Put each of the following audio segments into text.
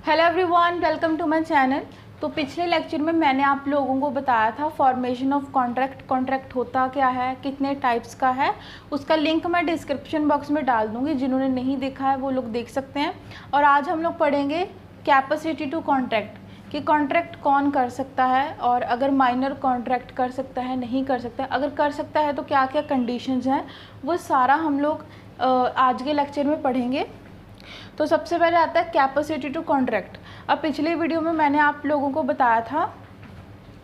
Hello everyone, welcome to my channel. तो पिछले lecture में मैंने आप लोगों को बताया था फॉर्मेशन ऑफ कॉन्ट्रैक्ट। कॉन्ट्रैक्ट होता क्या है, कितने टाइप्स का है, उसका लिंक मैं डिस्क्रिप्शन बॉक्स में डाल दूंगी। जिन्होंने नहीं देखा है वो लोग देख सकते हैं। और आज हम लोग पढ़ेंगे कैपेसिटी टू कॉन्ट्रैक्ट, कि कॉन्ट्रैक्ट कौन कर सकता है और अगर माइनर कॉन्ट्रैक्ट कर सकता है, नहीं कर सकता है, अगर कर सकता है तो क्या क्या कंडीशंस हैं, वो सारा हम लोग आज के लेक्चर में पढ़ेंगे। तो सबसे पहले आता है कैपेसिटी टू कॉन्ट्रैक्ट। अब पिछले वीडियो में मैंने आप लोगों को बताया था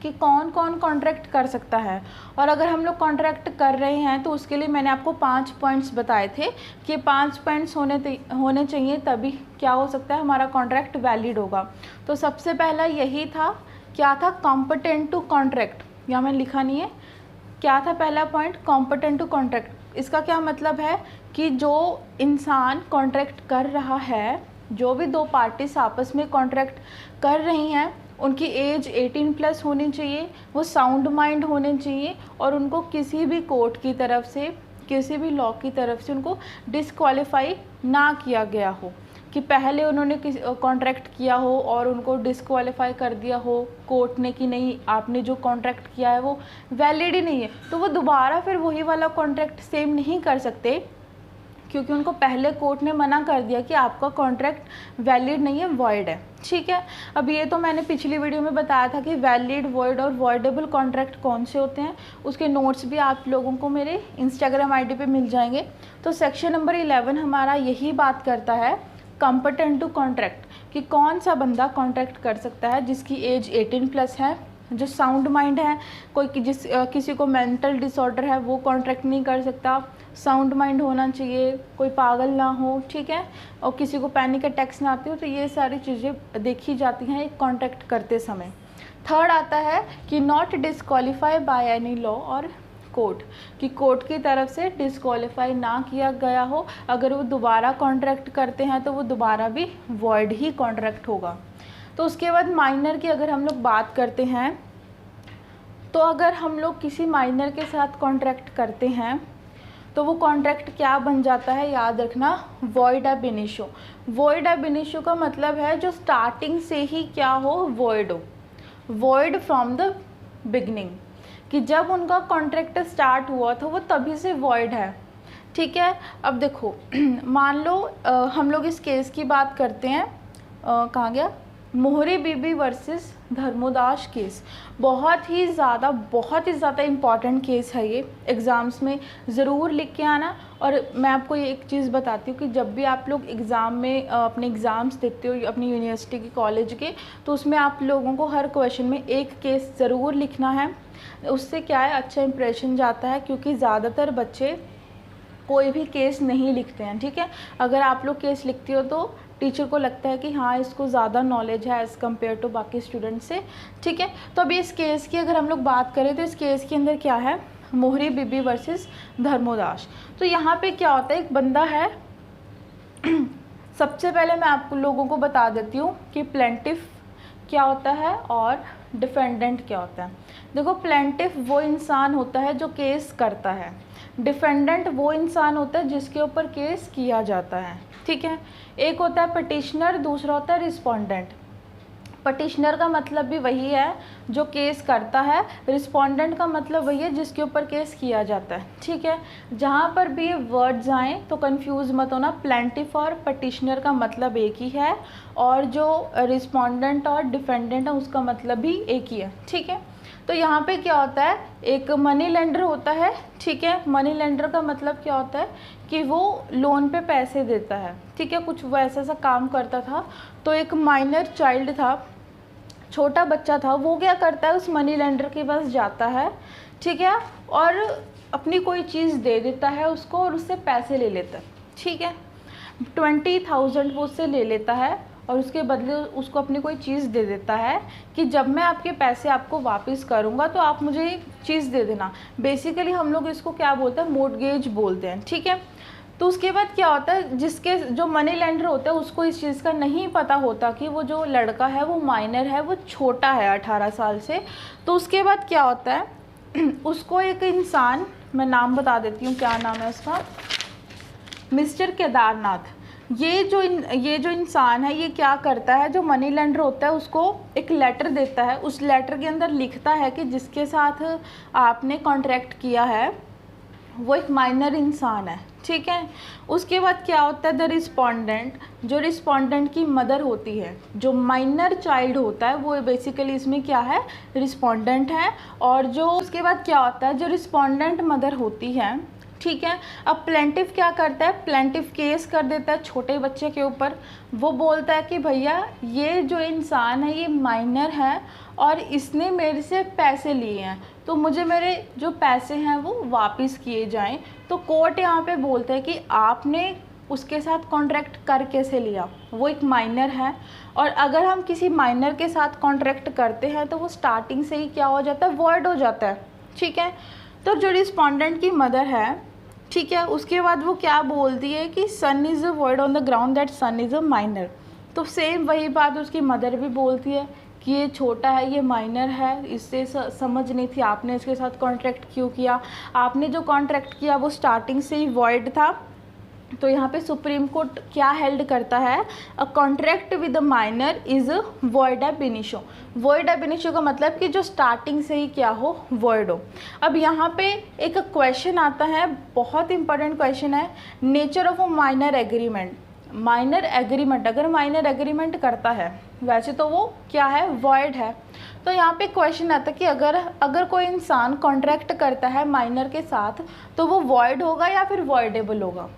कि कौन कौन कॉन्ट्रैक्ट कर सकता है, और अगर हम लोग कॉन्ट्रैक्ट कर रहे हैं तो उसके लिए मैंने आपको 5 पॉइंट्स बताए थे कि 5 पॉइंट्स होने चाहिए, तभी क्या हो सकता है, हमारा कॉन्ट्रैक्ट वैलिड होगा। तो सबसे पहला यही था, क्या था, कॉम्पिटेंट टू कॉन्ट्रैक्ट। यहाँ मैंने लिखा नहीं है, क्या था पहला पॉइंट, कॉम्पिटेंट टू कॉन्ट्रैक्ट। इसका क्या मतलब है कि जो इंसान कॉन्ट्रैक्ट कर रहा है, जो भी दो पार्टीज आपस में कॉन्ट्रैक्ट कर रही हैं, उनकी एज 18+ होनी चाहिए, वो साउंड माइंड होने चाहिए, और उनको किसी भी कोर्ट की तरफ से, किसी भी लॉ की तरफ से उनको डिस्क्वालीफाई ना किया गया हो, कि पहले उन्होंने कॉन्ट्रैक्ट किया हो और उनको डिस्क्वालीफाई कर दिया हो कोर्ट ने कि नहीं, आपने जो कॉन्ट्रैक्ट किया है वो वैलिड ही नहीं है, तो वो दोबारा फिर वही वाला कॉन्ट्रैक्ट सेम नहीं कर सकते, क्योंकि उनको पहले कोर्ट ने मना कर दिया कि आपका कॉन्ट्रैक्ट वैलिड नहीं है, वॉइड है। ठीक है, अब ये तो मैंने पिछली वीडियो में बताया था कि वैलिड, वॉइड और वॉइडेबल कॉन्ट्रैक्ट कौन से होते हैं। उसके नोट्स भी आप लोगों को मेरे इंस्टाग्राम आईडी पे मिल जाएंगे। तो सेक्शन नंबर 11 हमारा यही बात करता है, कॉम्पिटेंट टू कॉन्ट्रैक्ट, कि कौन सा बंदा कॉन्ट्रैक्ट कर सकता है जिसकी एज 18+ है, जो साउंड माइंड है, कोई किसी को मेंटल डिसऑर्डर है वो कॉन्ट्रैक्ट नहीं कर सकता, साउंड माइंड होना चाहिए, कोई पागल ना हो, ठीक है, और किसी को पैनिक अटैक्स ना आती हो। तो ये सारी चीज़ें देखी जाती हैं एक कॉन्ट्रैक्ट करते समय। थर्ड आता है कि not disqualify by any law और कोर्ट, कि कोर्ट की तरफ से डिस्क्वालीफाई ना किया गया हो, अगर वो दोबारा कॉन्ट्रैक्ट करते हैं तो वो दोबारा भी वॉइड ही कॉन्ट्रैक्ट होगा। तो उसके बाद माइनर की अगर हम लोग बात करते हैं, तो अगर हम लोग किसी माइनर के साथ कॉन्ट्रैक्ट करते हैं तो वो कॉन्ट्रैक्ट क्या बन जाता है, याद रखना, वॉइड एब इनिशियो। वॉइड एब इनिशियो का मतलब है जो स्टार्टिंग से ही क्या हो, वॉइड हो, वॉइड फ्रॉम द बिगनिंग, कि जब उनका कॉन्ट्रैक्ट स्टार्ट हुआ था वो तभी से वॉइड है। ठीक है, अब देखो मान लो हम लोग इस केस की बात करते हैं, कहाँ गया, मोहरी बीबी वर्सेस धर्मोदास केस। बहुत ही ज़्यादा इम्पॉर्टेंट केस है ये, एग्ज़ाम्स में ज़रूर लिख के आना। और मैं आपको ये एक चीज़ बताती हूँ कि जब भी आप लोग एग्ज़ाम में अपने एग्ज़ाम्स देते हो अपनी यूनिवर्सिटी के, कॉलेज के, तो उसमें आप लोगों को हर क्वेश्चन में एक केस ज़रूर लिखना है। उससे क्या है, अच्छा इंप्रेशन जाता है, क्योंकि ज़्यादातर बच्चे कोई भी केस नहीं लिखते हैं। ठीक है, अगर आप लोग केस लिखते हो तो टीचर को लगता है कि हाँ इसको ज़्यादा नॉलेज है एज़ कम्पेयर टू बाकी स्टूडेंट से। ठीक है, तो अभी इस केस की अगर हम लोग बात करें तो इस केस के अंदर क्या है, मोहरी बीबी वर्सेस धर्मोदास। तो यहाँ पे क्या होता है, एक बंदा है सबसे पहले मैं आप लोगों को बता देती हूँ कि प्लेंटिफ क्या होता है और डिफेंडेंट क्या होता है। देखो, प्लेंटिफ वो इंसान होता है जो केस करता है, डिफेंडेंट वो इंसान होता है जिसके ऊपर केस किया जाता है। ठीक है, एक होता है पटिशनर, दूसरा होता है रिस्पोंडेंट। पटिशनर का मतलब भी वही है जो केस करता है, रिस्पोंडेंट का मतलब वही है जिसके ऊपर केस किया जाता है। ठीक है, जहाँ पर भी ये वर्ड्स आएँ तो कंफ्यूज मत होना, प्लेंटिफ और पटिशनर का मतलब एक ही है, और जो रिस्पोंडेंट और डिफेंडेंट है उसका मतलब भी एक ही है। ठीक है, तो यहाँ पे क्या होता है, एक मनी लेंडर होता है। ठीक है, मनी लेंडर का मतलब क्या होता है कि वो लोन पे पैसे देता है। ठीक है, कुछ वो ऐसा काम करता था। तो एक माइनर चाइल्ड था, छोटा बच्चा था, वो क्या करता है, उस मनी लेंडर के पास जाता है, ठीक है, और अपनी कोई चीज़ दे देता है उसको और उससे पैसे ले लेता है। ठीक है, 20,000 वो उससे ले लेता है और उसके बदले उसको अपनी कोई चीज़ दे देता है कि जब मैं आपके पैसे आपको वापस करूँगा तो आप मुझे चीज़ दे देना। बेसिकली हम लोग इसको क्या बोलते हैं, मोर्टगेज बोलते हैं। ठीक है, तो उसके बाद क्या होता है, जिसके जो मनी लेंडर होता है उसको इस चीज़ का नहीं पता होता कि वो जो लड़का है वो माइनर है, वो छोटा है 18 साल से। तो उसके बाद क्या होता है, उसको एक इंसान, मैं नाम बता देती हूँ क्या नाम है उसका, मिस्टर केदारनाथ। ये जो इंसान है ये क्या करता है, जो मनी लेंडर होता है उसको एक लेटर देता है, उस लेटर के अंदर लिखता है कि जिसके साथ आपने कॉन्ट्रैक्ट किया है वो एक माइनर इंसान है, ठीक है। उसके बाद क्या होता है, द रिस्पोंडेंट, जो रिस्पोंडेंट की मदर होती है, जो माइनर चाइल्ड होता है वो बेसिकली इसमें क्या है, रिस्पोंडेंट है। और जो उसके बाद क्या होता है, जो रिस्पोंडेंट मदर होती है, ठीक है। अब प्लेंटिफ क्या करता है, प्लेंटिफ केस कर देता है छोटे बच्चे के ऊपर। वो बोलता है कि भैया ये जो इंसान है ये माइनर है और इसने मेरे से पैसे लिए हैं, तो मुझे मेरे जो पैसे हैं वो वापस किए जाएं। तो कोर्ट यहाँ पे बोलता है कि आपने उसके साथ कॉन्ट्रैक्ट कर कैसे लिया, वो एक माइनर है। और अगर हम किसी माइनर के साथ कॉन्ट्रैक्ट करते हैं तो वो स्टार्टिंग से ही क्या हो जाता है, वॉइड हो जाता है, ठीक है। तो जो रिस्पोंडेंट की मदर है, ठीक है, उसके बाद वो क्या बोलती है कि son is a ward on the ground that son is a minor. तो सेम वही बात उसकी मदर भी बोलती है कि ये छोटा है, ये माइनर है, इससे समझ नहीं थी, आपने इसके साथ कॉन्ट्रैक्ट क्यों किया, आपने जो कॉन्ट्रैक्ट किया वो स्टार्टिंग से ही वॉइड था। तो यहाँ पे सुप्रीम कोर्ट क्या हेल्ड करता है, a contract with a minor is void एब इनिशियो। वॉइड एब इनिशियो का मतलब कि जो स्टार्टिंग से ही क्या हो, वॉइड हो। अब यहाँ पे एक क्वेश्चन आता है, बहुत इंपॉर्टेंट क्वेश्चन है, nature of a minor agreement. Minor agreement, अगर माइनर एग्रीमेंट करता है, वैसे तो वो क्या है, वॉइड है। तो यहाँ पे क्वेश्चन आता है कि अगर कोई इंसान कॉन्ट्रैक्ट करता है माइनर के साथ तो वो वॉइड होगा या फिर वॉइडेबल होगा,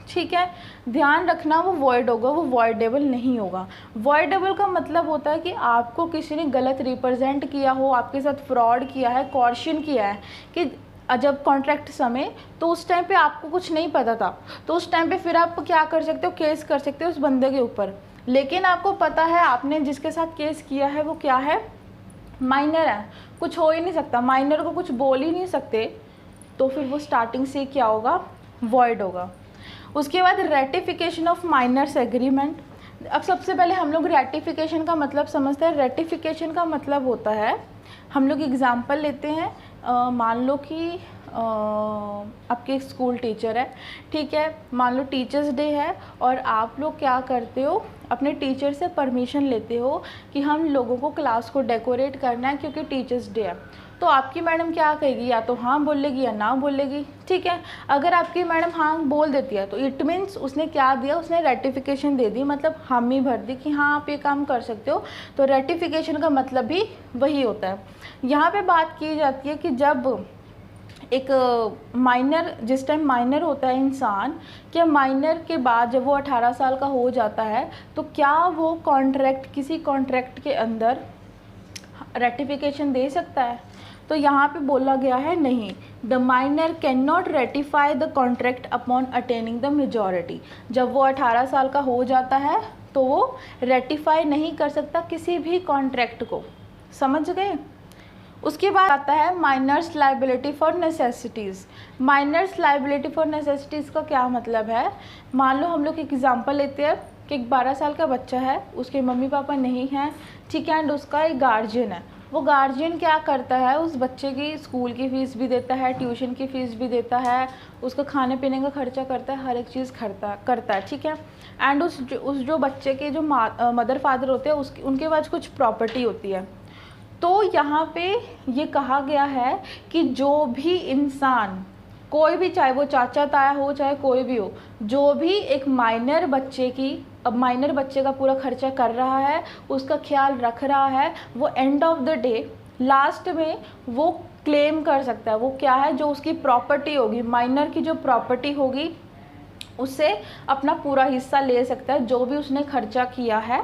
ठीक है। ध्यान रखना वो वॉइड होगा, वो वॉइडेबल नहीं होगा। वॉइडेबल का मतलब होता है कि आपको किसी ने गलत रिप्रेजेंट किया हो, आपके साथ फ्रॉड किया है, कॉर्शन किया है कि जब कॉन्ट्रैक्ट समय, तो उस टाइम पे आपको कुछ नहीं पता था, तो उस टाइम पे फिर आप क्या कर सकते हो, केस कर सकते हो उस बंदे के ऊपर। लेकिन आपको पता है आपने जिसके साथ केस किया है वो क्या है, माइनर है, कुछ हो ही नहीं सकता, माइनर को कुछ बोल ही नहीं सकते, तो फिर वो स्टार्टिंग से क्या होगा, वॉइड होगा। उसके बाद रेटिफिकेशन ऑफ माइनर्स एग्रीमेंट। अब सबसे पहले हम लोग रेटिफिकेशन का मतलब समझते हैं। रेटिफिकेशन का मतलब होता है, हम लोग एग्जांपल लेते हैं, मान लो कि आपके स्कूल टीचर है, ठीक है, मान लो टीचर्स डे है और आप लोग क्या करते हो, अपने टीचर से परमिशन लेते हो कि हम लोगों को क्लास को डेकोरेट करना है क्योंकि टीचर्स डे है। तो आपकी मैडम क्या कहेगी, या तो हाँ बोलेगी या ना बोलेगी, ठीक है। अगर आपकी मैडम हाँ बोल देती है तो इट मीन्स उसने क्या दिया, उसने रेटिफिकेशन दे दी, मतलब हामी भर दी कि हाँ आप ये काम कर सकते हो। तो रेटिफिकेशन का मतलब भी वही होता है। यहाँ पे बात की जाती है कि जब एक माइनर, जिस टाइम माइनर होता है इंसान, क्या माइनर के बाद जब वो 18 साल का हो जाता है तो क्या वो कॉन्ट्रैक्ट, किसी कॉन्ट्रैक्ट के अंदर रेटिफिकेशन दे सकता है। तो यहाँ पे बोला गया है नहीं, the minor can not ratify the contract upon attaining the majority. जब वो 18 साल का हो जाता है तो वो रेटिफाई नहीं कर सकता किसी भी कॉन्ट्रैक्ट को, समझ गए। उसके बाद आता है minors liability for necessities. Minors liability for necessities का क्या मतलब है, मान लो हम लोग एग्जांपल लेते हैं कि एक 12 साल का बच्चा है, उसके मम्मी पापा नहीं हैं, ठीक है, एंड उसका एक गार्जियन है। वो गार्जियन क्या करता है, उस बच्चे की स्कूल की फ़ीस भी देता है, ट्यूशन की फ़ीस भी देता है, उसका खाने पीने का खर्चा करता है, हर एक चीज़ करता है, ठीक है। एंड उस जो बच्चे के जो मदर फादर होते हैं उनके पास कुछ प्रॉपर्टी होती है। तो यहाँ पे ये कहा गया है कि जो भी इंसान, कोई भी, चाहे वो चाचा ताया हो चाहे कोई भी हो, जो भी एक माइनर बच्चे की, अब माइनर बच्चे का पूरा खर्चा कर रहा है, उसका ख्याल रख रहा है, वो end of the day last में वो क्लेम कर सकता है। वो क्या है, जो उसकी प्रॉपर्टी होगी, माइनर की जो प्रॉपर्टी होगी उससे अपना पूरा हिस्सा ले सकता है, जो भी उसने खर्चा किया है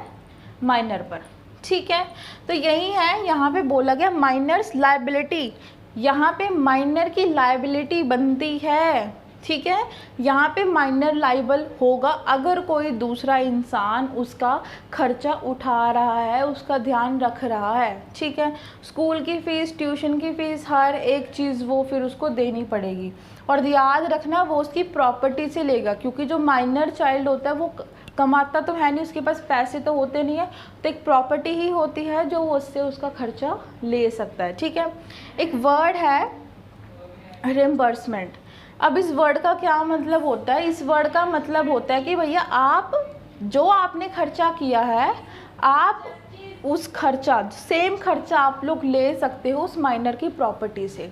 माइनर पर, ठीक है। तो यही है, यहाँ पे बोला गया माइनर्स लायबिलिटी, यहाँ पे माइनर की लायबिलिटी बनती है, ठीक है। यहाँ पे माइनर लाइबल होगा अगर कोई दूसरा इंसान उसका खर्चा उठा रहा है, उसका ध्यान रख रहा है, ठीक है। स्कूल की फ़ीस, ट्यूशन की फ़ीस, हर एक चीज़ वो फिर उसको देनी पड़ेगी। और याद रखना वो उसकी प्रॉपर्टी से लेगा, क्योंकि जो माइनर चाइल्ड होता है वो कमाता तो है नहीं, उसके पास पैसे तो होते नहीं है, तो एक प्रॉपर्टी ही होती है जो उससे उसका खर्चा ले सकता है, ठीक है। एक वर्ड है रिम्बर्समेंट। अब इस वर्ड का क्या मतलब होता है? इस वर्ड का मतलब होता है कि भैया आप जो आपने खर्चा किया है, आप उस खर्चा, सेम खर्चा आप लोग ले सकते हो उस माइनर की प्रॉपर्टी से।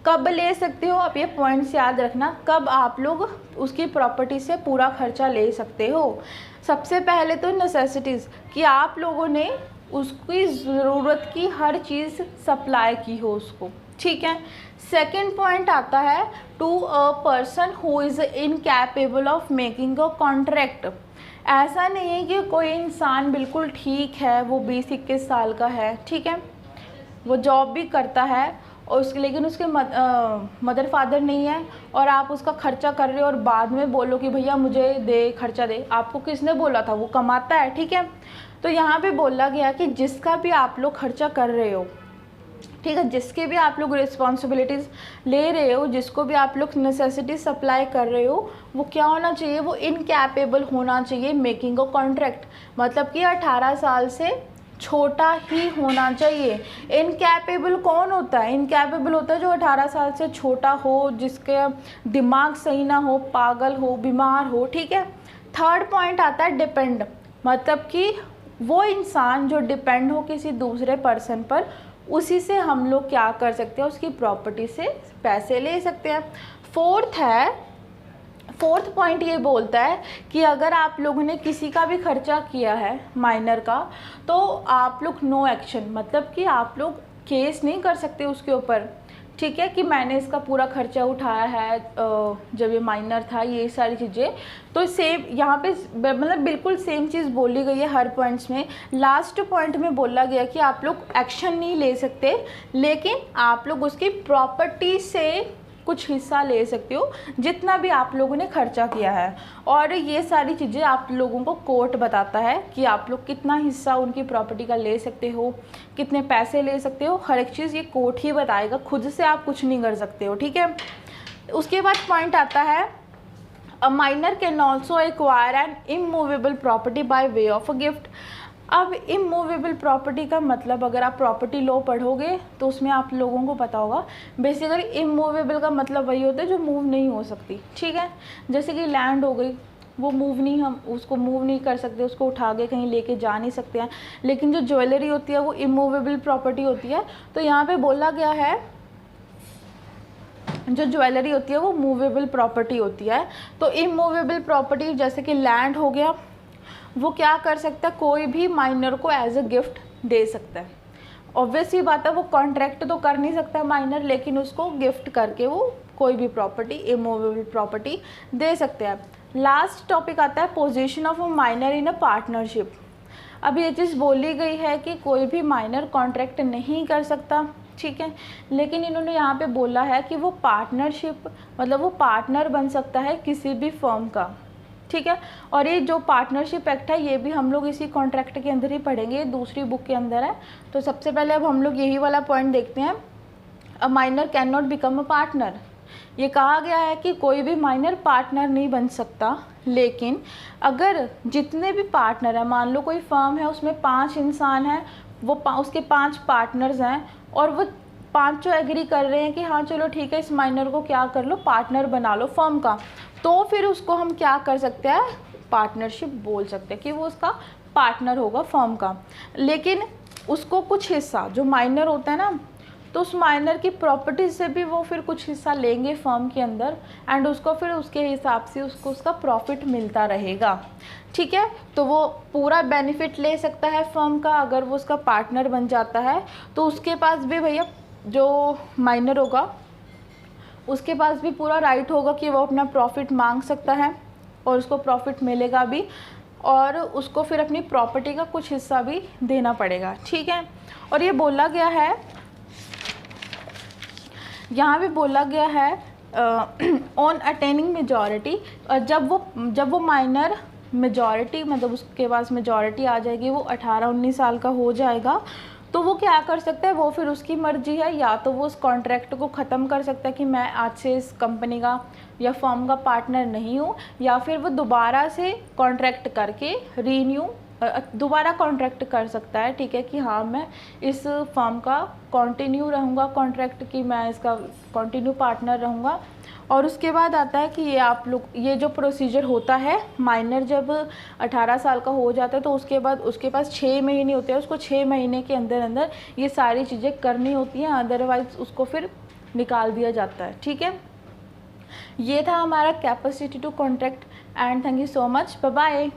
कब ले सकते हो? आप ये पॉइंट्स याद रखना, कब आप लोग उसकी प्रॉपर्टी से पूरा खर्चा ले सकते हो। सबसे पहले तो नेसेसिटीज़, कि आप लोगों ने उसकी ज़रूरत की हर चीज़ सप्लाई की हो उसको, ठीक है। सेकेंड पॉइंट आता है to a person who is incapable of making a contract. ऐसा नहीं है कि कोई इंसान बिल्कुल ठीक है, वो 20-21 साल का है, ठीक है, वो जॉब भी करता है और उसके, लेकिन उसके मदर फादर नहीं है, और आप उसका खर्चा कर रहे हो और बाद में बोलो कि भैया मुझे दे, खर्चा दे। आपको किसने बोला था? वो कमाता है, ठीक है। तो यहाँ पे बोला गया कि जिसका भी आप लोग खर्चा कर रहे हो, ठीक है, जिसके भी आप लोग रिस्पॉन्सिबिलिटीज़ ले रहे हो, जिसको भी आप लोग नेसेसिटी सप्लाई कर रहे हो, वो क्या होना चाहिए? वो इनकैपेबल होना चाहिए मेकिंग अ कॉन्ट्रैक्ट, मतलब कि 18 साल से छोटा ही होना चाहिए। इनकैपेबल कौन होता है? इनकैपेबल होता है जो 18 साल से छोटा हो, जिसके दिमाग सही ना हो, पागल हो, बीमार हो, ठीक है। थर्ड पॉइंट आता है डिपेंड, मतलब कि वो इंसान जो डिपेंड हो किसी दूसरे पर्सन पर, उसी से हम लोग क्या कर सकते हैं? उसकी प्रॉपर्टी से पैसे ले सकते हैं। फोर्थ पॉइंट ये बोलता है कि अगर आप लोगों ने किसी का भी खर्चा किया है माइनर का, तो आप लोग नो एक्शन, मतलब कि आप लोग केस नहीं कर सकते उसके ऊपर, ठीक है, कि मैंने इसका पूरा खर्चा उठाया है जब ये माइनर था, ये सारी चीज़ें। तो सेम यहाँ पे मतलब बिल्कुल सेम चीज़ बोली गई है हर पॉइंट्स में। लास्ट पॉइंट में बोला गया कि आप लोग एक्शन नहीं ले सकते, लेकिन आप लोग उसकी प्रॉपर्टी से कुछ हिस्सा ले सकते हो, जितना भी आप लोगों ने खर्चा किया है। और ये सारी चीज़ें आप लोगों को कोर्ट बताता है कि आप लोग कितना हिस्सा उनकी प्रॉपर्टी का ले सकते हो, कितने पैसे ले सकते हो, हर एक चीज़ ये कोर्ट ही बताएगा, खुद से आप कुछ नहीं कर सकते हो, ठीक है। उसके बाद पॉइंट आता है a minor can also acquire N immovable property by way of a gift. अब इमूवेबल प्रॉपर्टी का मतलब, अगर आप प्रॉपर्टी लॉ पढ़ोगे तो उसमें आप लोगों को पता होगा, बेसिकली इमूवेबल का मतलब वही होता है जो मूव नहीं हो सकती, ठीक है। जैसे कि लैंड हो गई, वो मूव नहीं, हम उसको मूव नहीं कर सकते, उसको उठा के कहीं लेके जा नहीं सकते हैं। लेकिन जो ज्वेलरी होती है वो इमूवेबल प्रॉपर्टी होती है। तो यहाँ पे बोला गया है जो ज्वेलरी होती है वो मूवेबल प्रॉपर्टी होती है। तो इमूवेबल प्रॉपर्टी जैसे कि लैंड हो गया, वो क्या कर सकता है? कोई भी माइनर को एज अ गिफ्ट दे सकता है। ऑब्वियसली बात है, वो कॉन्ट्रैक्ट तो कर नहीं सकता माइनर, लेकिन उसको गिफ्ट करके वो कोई भी प्रॉपर्टी, इमूवेबल प्रॉपर्टी दे सकते हैं। लास्ट टॉपिक आता है position of a minor in a partnership. अब ये चीज़ बोली गई है कि कोई भी माइनर कॉन्ट्रैक्ट नहीं कर सकता, ठीक है, लेकिन इन्होंने यहाँ पे बोला है कि वो पार्टनरशिप, मतलब वो पार्टनर बन सकता है किसी भी फर्म का, ठीक है। और ये जो पार्टनरशिप एक्ट है, ये भी हम लोग इसी कॉन्ट्रैक्ट के अंदर ही पढ़ेंगे, दूसरी बुक के अंदर है। तो सबसे पहले अब हम लोग यही वाला पॉइंट देखते हैं, a minor can not become a partner. ये कहा गया है कि कोई भी माइनर पार्टनर नहीं बन सकता, लेकिन अगर जितने भी पार्टनर हैं, मान लो कोई फर्म है, उसमें 5 इंसान हैं, वो उसके 5 पार्टनर्स हैं, और वो पांचों एग्री कर रहे हैं कि हाँ चलो ठीक है, इस माइनर को क्या कर लो, पार्टनर बना लो फर्म का, तो फिर उसको हम क्या कर सकते हैं? पार्टनरशिप बोल सकते हैं कि वो उसका पार्टनर होगा फर्म का। लेकिन उसको कुछ हिस्सा, जो माइनर होता है ना, तो उस माइनर की प्रॉपर्टी से भी वो फिर कुछ हिस्सा लेंगे फर्म के अंदर, एंड उसको फिर उसके हिसाब से उसको उसका प्रॉफिट मिलता रहेगा, ठीक है। तो वो पूरा बेनिफिट ले सकता है फर्म का, अगर वो उसका पार्टनर बन जाता है तो उसके पास भी भैया जो माइनर होगा उसके पास भी पूरा राइट होगा कि वो अपना प्रॉफिट मांग सकता है, और उसको प्रॉफिट मिलेगा भी, और उसको फिर अपनी प्रॉपर्टी का कुछ हिस्सा भी देना पड़ेगा, ठीक है। और ये बोला गया है, यहाँ भी बोला गया है ऑन अटेनिंग मेजॉरिटी, जब वो माइनर मेजॉरिटी, मतलब उसके पास मेजॉरिटी आ जाएगी, वो 18-19 साल का हो जाएगा, तो वो क्या कर सकता है? वो फिर उसकी मर्जी है, या तो वो उस कॉन्ट्रैक्ट को ख़त्म कर सकता है कि मैं आज से इस कंपनी का या फर्म का पार्टनर नहीं हूँ, या फिर वो दोबारा से कॉन्ट्रैक्ट करके रीन्यू दोबारा कॉन्ट्रैक्ट कर सकता है, ठीक है, कि हाँ मैं इस फर्म का कंटिन्यू रहूँगा, कॉन्ट्रैक्ट की मैं इसका कंटिन्यू पार्टनर रहूँगा। और उसके बाद आता है कि ये आप लोग, ये जो प्रोसीजर होता है, माइनर जब 18 साल का हो जाता है तो उसके बाद उसके पास 6 महीने होते हैं, उसको 6 महीने के अंदर अंदर ये सारी चीज़ें करनी होती हैं, अदरवाइज उसको फिर निकाल दिया जाता है, ठीक है। ये था हमारा capacity to contract and thank you so much, bye bye.